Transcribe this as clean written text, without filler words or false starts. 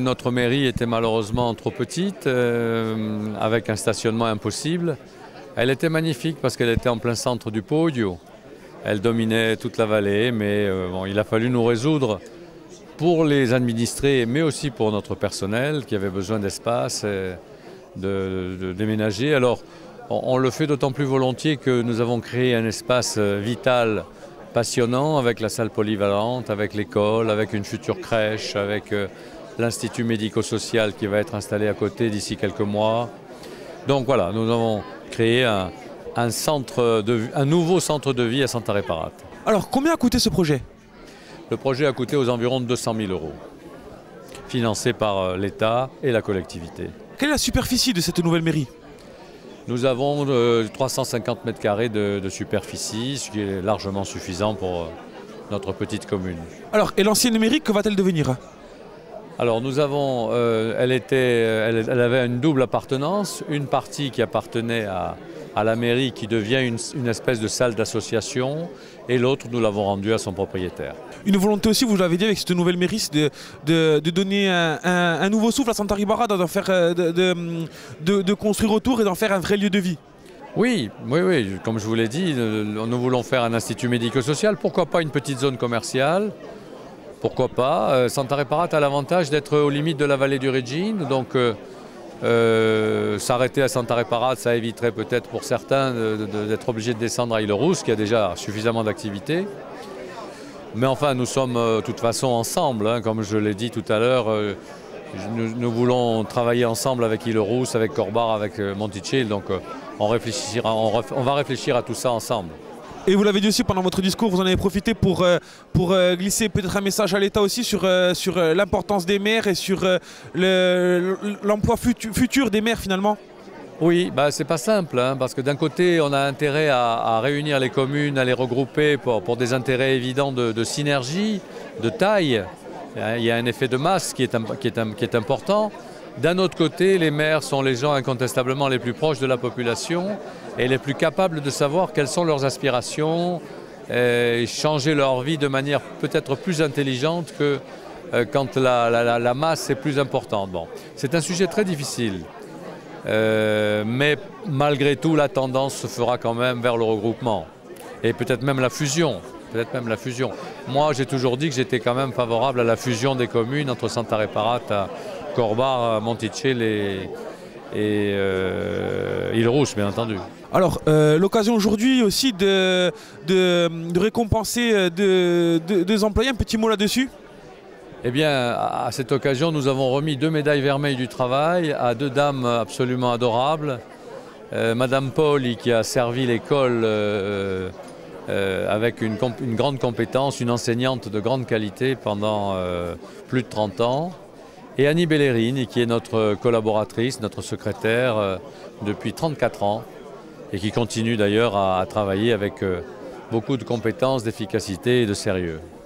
Notre mairie était malheureusement trop petite, avec un stationnement impossible. Elle était magnifique parce qu'elle était en plein centre du Poggio. Elle dominait toute la vallée, mais bon, il a fallu nous résoudre pour les administrés, mais aussi pour notre personnel qui avait besoin d'espace, de déménager. Alors, on le fait d'autant plus volontiers que nous avons créé un espace vital, passionnant, avec la salle polyvalente, avec l'école, avec une future crèche, avec l'Institut médico-social qui va être installé à côté d'ici quelques mois. Donc voilà, nous avons créé un nouveau centre de vie à Santa Reparata. Alors, combien a coûté ce projet? Le projet a coûté aux environs de 200 000 €, financé par l'État et la collectivité. Quelle est la superficie de cette nouvelle mairie? Nous avons 350 mètres carrés de superficie, ce qui est largement suffisant pour notre petite commune. Alors, et l'ancienne mairie, que va-t-elle devenir? Alors nous avons, elle avait une double appartenance, une partie qui appartenait à la mairie qui devient une espèce de salle d'association et l'autre nous l'avons rendue à son propriétaire. Une volonté aussi, vous l'avez dit avec cette nouvelle mairie, c'est de donner un nouveau souffle à Santa Reparata, de construire autour et d'en faire un vrai lieu de vie. Oui, comme je vous l'ai dit, nous voulons faire un institut médico-social, pourquoi pas une petite zone commerciale. Pourquoi pas. Santa Reparata a l'avantage d'être aux limites de la vallée du Regine, donc s'arrêter à Santa Reparata, ça éviterait peut-être pour certains d'être obligés de descendre à Île-Rousse, qui a déjà suffisamment d'activité. Mais enfin, nous sommes de toute façon ensemble, hein, comme je l'ai dit tout à l'heure. Nous voulons travailler ensemble avec Île-Rousse, avec Corbar, avec Monticello, donc on va réfléchir à tout ça ensemble. Et vous l'avez dit aussi pendant votre discours, vous en avez profité pour glisser peut-être un message à l'État aussi sur l'importance des maires et sur l'emploi futur des maires finalement. Oui, c'est pas simple, hein, parce que d'un côté on a intérêt à réunir les communes, à les regrouper pour des intérêts évidents de synergie, de taille. Il y a un effet de masse qui est important. D'un autre côté, les maires sont les gens incontestablement les plus proches de la population et les plus capables de savoir quelles sont leurs aspirations, et changer leur vie de manière peut-être plus intelligente que quand la masse est plus importante. Bon, c'est un sujet très difficile, mais malgré tout, la tendance se fera quand même vers le regroupement et peut-être même la fusion. Moi, j'ai toujours dit que j'étais quand même favorable à la fusion des communes entre Santa Reparata, Corbar, Monticello et Île-Rousse, bien entendu. Alors, l'occasion aujourd'hui aussi de récompenser deux employés, un petit mot là-dessus? Eh bien, à cette occasion, nous avons remis 2 médailles vermeilles du travail à 2 dames absolument adorables. Madame Pauli, qui a servi l'école avec une grande compétence, une enseignante de grande qualité pendant plus de 30 ans. Et Annie Bellerini, qui est notre collaboratrice, notre secrétaire depuis 34 ans et qui continue d'ailleurs à travailler avec beaucoup de compétences, d'efficacité et de sérieux.